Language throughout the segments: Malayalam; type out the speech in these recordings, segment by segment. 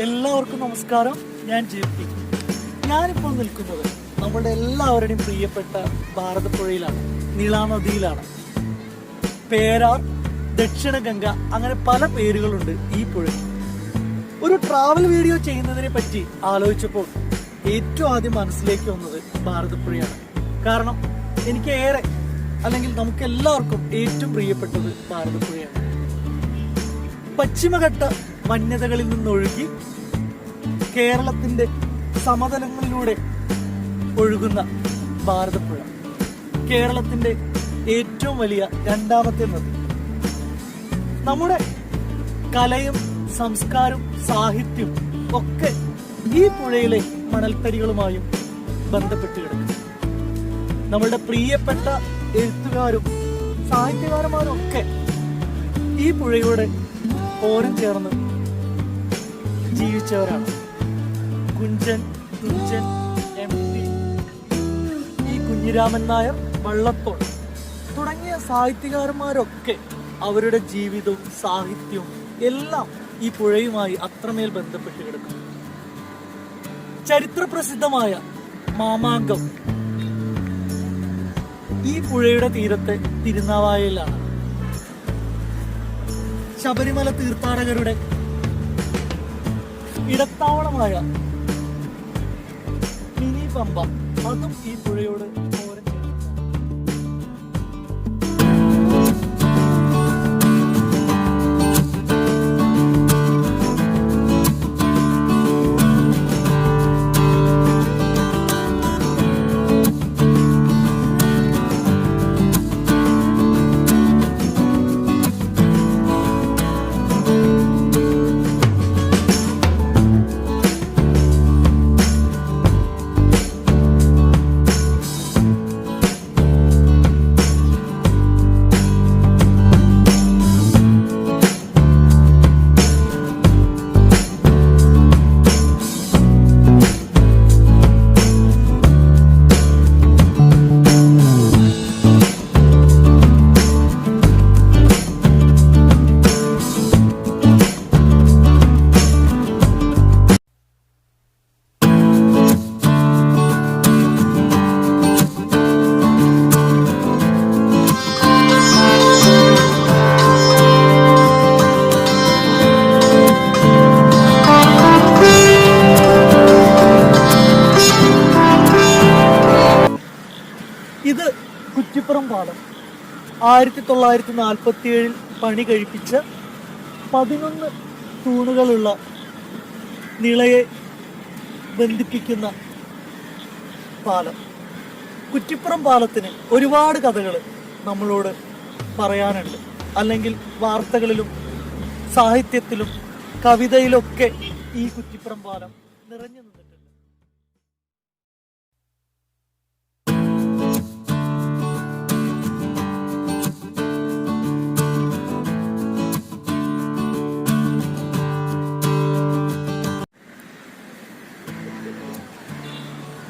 എല്ലാവർക്കും നമസ്കാരം. ഞാൻ JP. ഞാനിപ്പോൾ നിൽക്കുന്നത് നമ്മളുടെ എല്ലാവരുടെയും പ്രിയപ്പെട്ട ഭാരതപ്പുഴയിലാണ്, നീളാനദിയിലാണ്. പേരാർ, ദക്ഷിണഗംഗ, അങ്ങനെ പല പേരുകളുണ്ട് ഈ പുഴ. ഒരു ട്രാവൽ വീഡിയോ ചെയ്യുന്നതിനെ പറ്റി ആലോചിച്ചപ്പോൾ ഏറ്റവും ആദ്യം മനസ്സിലേക്ക് വന്നത് ഭാരതപ്പുഴയാണ്. കാരണം എനിക്ക് ഏറെ, അല്ലെങ്കിൽ നമുക്ക് എല്ലാവർക്കും ഏറ്റവും പ്രിയപ്പെട്ടത് ഭാരതപ്പുഴയാണ്. പശ്ചിമഘട്ട വന്യതകളിൽ നിന്നൊഴുകി കേരളത്തിന്റെ സമതലങ്ങളിലൂടെ ഒഴുകുന്ന ഭാരതപ്പുഴ കേരളത്തിന്റെ ഏറ്റവും വലിയ രണ്ടാമത്തെ നദി. നമ്മുടെ കലയും സംസ്കാരവും സാഹിത്യവും ഒക്കെ ഈ പുഴയിലെ മണൽത്തരികളുമായും ബന്ധപ്പെട്ട് കിടക്കും. നമ്മളുടെ പ്രിയപ്പെട്ട എഴുത്തുകാരും സാഹിത്യകാരന്മാരും ഒക്കെ ഈ പുഴയോടെ ഓരം ചേർന്ന് ജീവിച്ചവരാണ്. കുഞ്ചൻ, തുഞ്ചൻ, MP, ഈ കുഞ്ഞിരാമൻ നായർ, വള്ളത്തോൾ തുടങ്ങിയ സാഹിത്യകാരന്മാരൊക്കെ അവരുടെ ജീവിതവും സാഹിത്യവും എല്ലാം ഈ പുഴയുമായി അത്രമേൽ ബന്ധപ്പെട്ട് കിടക്കും. ചരിത്രപ്രസിദ്ധമായ മാമാങ്കം ഈ പുഴയുടെ തീരത്തെ തിരുനാവായയിലാണ്. ശബരിമല തീർത്ഥാടകരുടെ ഇടത്താവളമായ മിനി പമ്പ അതും ഈ പുഴയോട് ഓരം ചേർന്നു. ഇത് കുറ്റിപ്പുറം പാലം 1947 പണി കഴിപ്പിച്ച 11 തൂണുകളുള്ള നിളയെ ബന്ധിപ്പിക്കുന്ന പാലം. കുറ്റിപ്പുറം പാലത്തിന് ഒരുപാട് കഥകൾ നമ്മളോട് പറയാനുണ്ട്, അല്ലെങ്കിൽ വാർത്തകളിലും സാഹിത്യത്തിലും കവിതയിലൊക്കെ ഈ കുറ്റിപ്പുറം പാലം നിറഞ്ഞു നിന്നിട്ടുണ്ട്.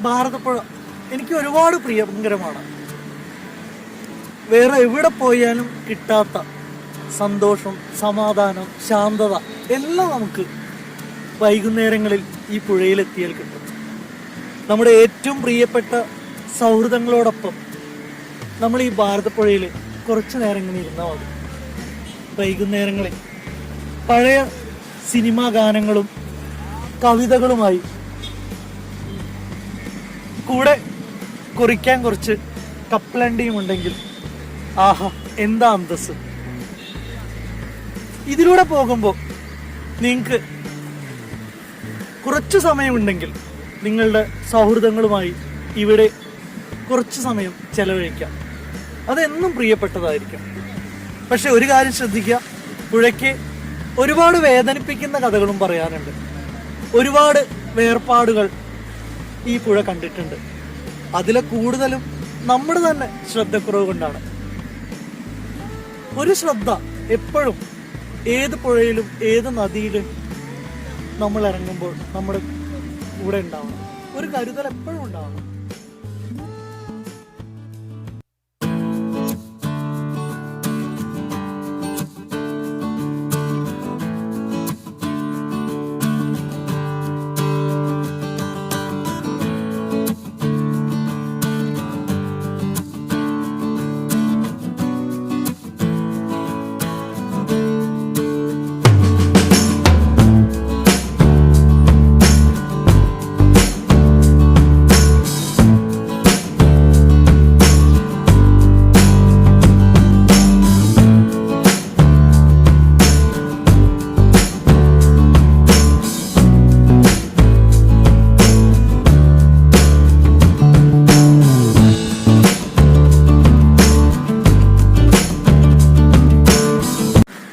ഭാരതപ്പുഴ എനിക്ക് ഒരുപാട് പ്രിയങ്കരമാണ്. വേറെ എവിടെ പോയാലും കിട്ടാത്ത സന്തോഷം, സമാധാനം, ശാന്തത എല്ലാം നമുക്ക് വൈകുന്നേരങ്ങളിൽ ഈ പുഴയിലെത്തിയാൽ കിട്ടും. നമ്മുടെ ഏറ്റവും പ്രിയപ്പെട്ട സൗഹൃദങ്ങളോടൊപ്പം നമ്മൾ ഈ ഭാരതപ്പുഴയിൽ കുറച്ചു നേരം ഇങ്ങനെ ഇരുന്നാൽ മതി. വൈകുന്നേരങ്ങളിൽ പഴയ സിനിമാ ഗാനങ്ങളും കവിതകളുമായി കൂടെ കുറിക്കാൻ കുറച്ച് കപ്പലണ്ടിയും ഉണ്ടെങ്കിൽ ആഹാ, എന്താ അന്തസ്! ഇതിലൂടെ പോകുമ്പോൾ നിങ്ങൾക്ക് കുറച്ചു സമയമുണ്ടെങ്കിൽ നിങ്ങളുടെ സൗഹൃദങ്ങളുമായി ഇവിടെ കുറച്ച് സമയം ചെലവഴിക്കാം. അതെന്നും പ്രിയപ്പെട്ടതായിരിക്കും. പക്ഷെ ഒരു കാര്യം ശ്രദ്ധിക്കുക, പുഴയ്ക്ക് ഒരുപാട് വേദനിപ്പിക്കുന്ന കഥകളും പറയാനുണ്ട്. ഒരുപാട് വേർപാടുകൾ ഈ പുഴ കണ്ടിട്ടുണ്ട്. അതിലെ കൂടുതലും നമ്മുടെ തന്നെ ശ്രദ്ധക്കുറവ് കൊണ്ടാണ്. ഒരു ശ്രദ്ധ എപ്പോഴും ഏത് പുഴയിലും ഏത് നദിയിലും നമ്മൾ ഇറങ്ങുമ്പോൾ നമ്മുടെ കൂടെ ഉണ്ടാവണം. ഒരു കരുതൽ എപ്പോഴും ഉണ്ടാവണം.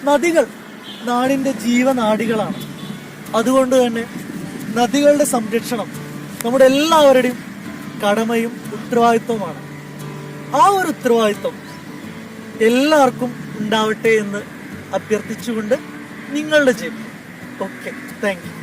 നദികൾ നാടിന്റെ ജീവനാഡികളാണ്. അതുകൊണ്ട് തന്നെ നദികളുടെ സംരക്ഷണം നമ്മുടെ എല്ലാവരുടെയും കടമയും ഉത്തരവാദിത്വമാണ്. ആ ഒരു ഉത്തരവാദിത്വം എല്ലാവർക്കും ഉണ്ടാവട്ടെ എന്ന് അഭ്യർത്ഥിച്ചുകൊണ്ട് നിങ്ങളുടെ ജെപി. Okay, thank you.